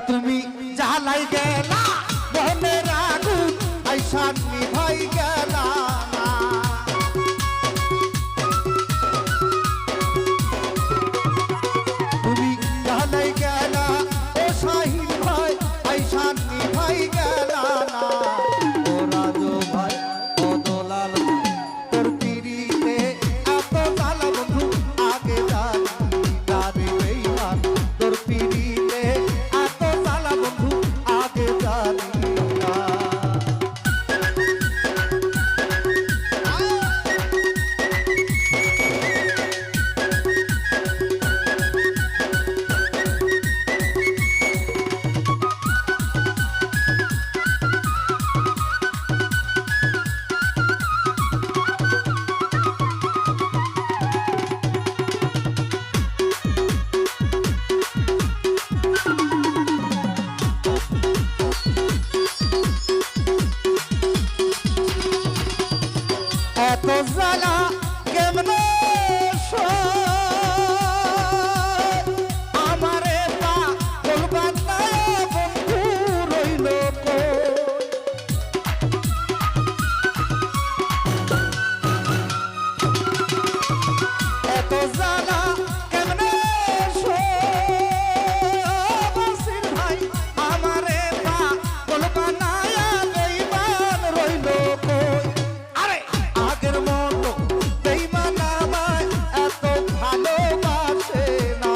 তুমি জ্বালাই গেলা মনের আগুন আইসা নিভাই গেলা না। তুমি জ্বালাই গেলা ও শাহিন ভাই আইসা নিভাই গেলা না। ও রাজু ভাই ও দোলাল ভাই তোর পিড়িতে এত জ্বালা বন্ধু আগে জানি না রে বেঈমান। তোর পিড়িতে এত জ্বালা বন্ধু আগে জানি না। এত জ্বালা কেমনে আমারে পাগল বানায় বন্ধু রইল কই। এত জ্বালা কেমনে বাসির ভাই আমারে পাগল বানায় বেঈমান রইল কই। আগের মতো বেঈমান আমায় এত ভালোবাসে না।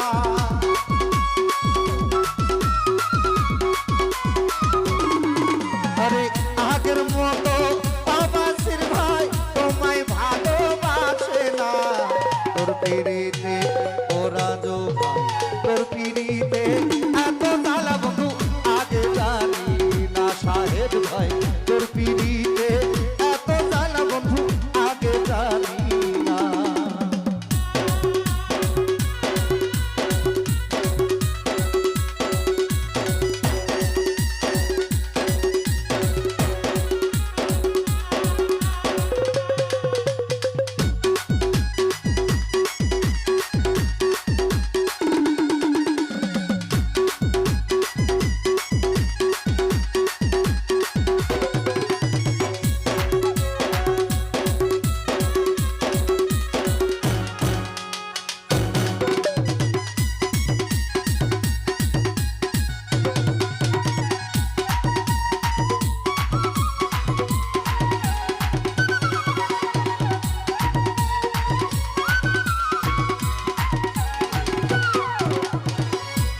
আরে আগের মতো বাবাসির ভাই তোমায় ভালোবাসে না। তোর পিড়িতে ও রাজু ভাই তোর পিড়িতে এত জ্বালা বন্ধু আগে জানি না। শাহেদ ভাই তোর পিড়িতে এত জ্বালা বন্ধু আগে জানি না।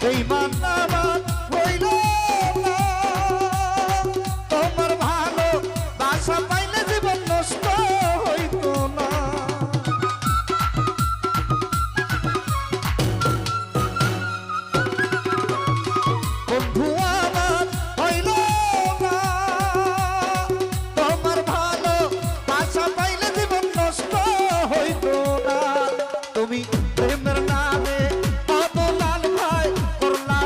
বেঈমান আমার হইল না তোমার ভালো বাসা পাইলে জীবন নষ্ট হইত না। বন্ধু আমার হইল না তোমার ভালো বাসা পাইলে জীবন নষ্ট হইত না। তুমি প্রেমের নামে অদলাল ভাই করলা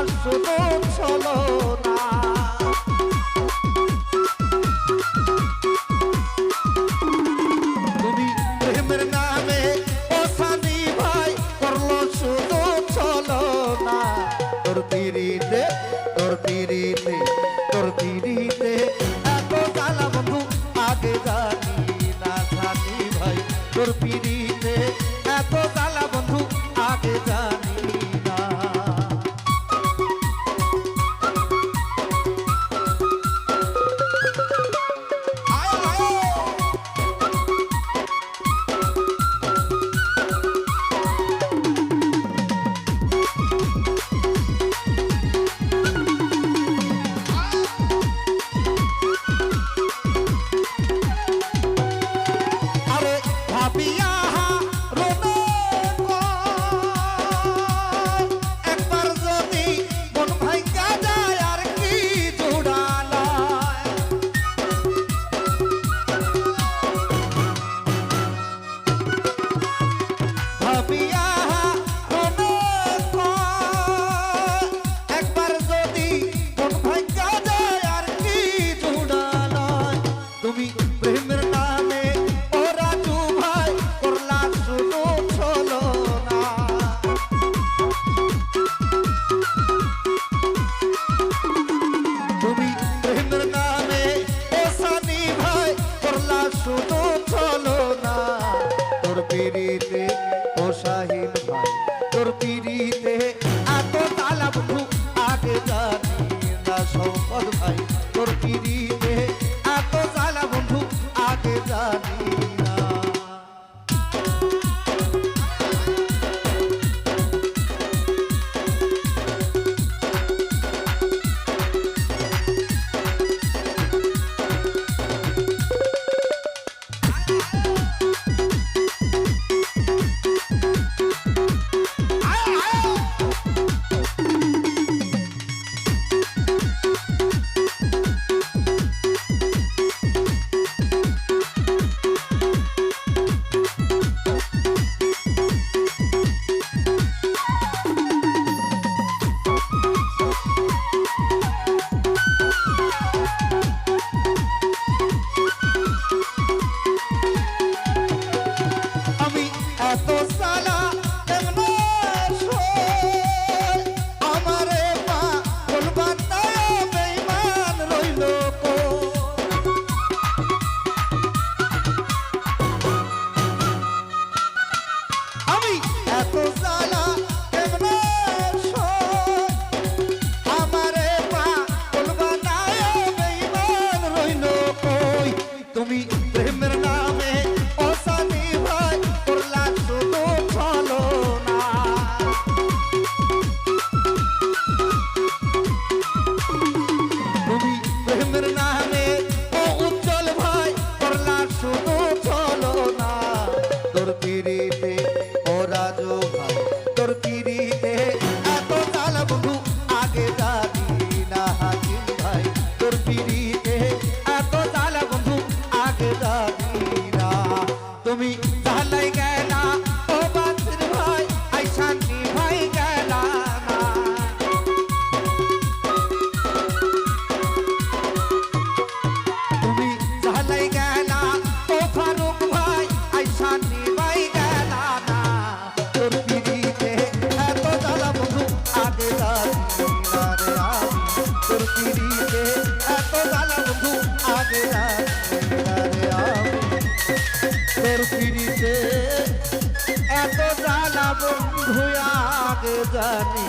তোর পিড়িতে এত জ্বালা বন্ধু আগে জানি না শঙ্কর ভাই তোর পিড়িতে এত জ্বালা বন্ধু আগে জানি না এত সালা এমনে আমারে মা বলবান না বেঈমান রইল কো আমি এত সালা এমনে আমারে মা বলবান না বেঈমান রইল কই তুমি প্রেমের নামে অসানি ভাই তোর পিড়িতে এত জ্বালা বন্ধু আগে জানি না হাকিম ভাই তোর পিড়িতে এত জ্বালা বন্ধু আগে জানি না তুমি জ্বালাই গেলা ও বাতির ভাই আই শান্তি ভাই গেলা না তুমি জ্বালাই গেলা ও ফারুক ভাই আই শান্তি ভাই গেলা না তোর পিড়িতে এত জ্বালা বন্ধু আগে জানি না রে আমি তোর পিড়িতে এত জ্বালা বন্ধু আগে জানি না রে আমি তোর পিড়িতে এত জ্বালা বন্ধু আগে জানি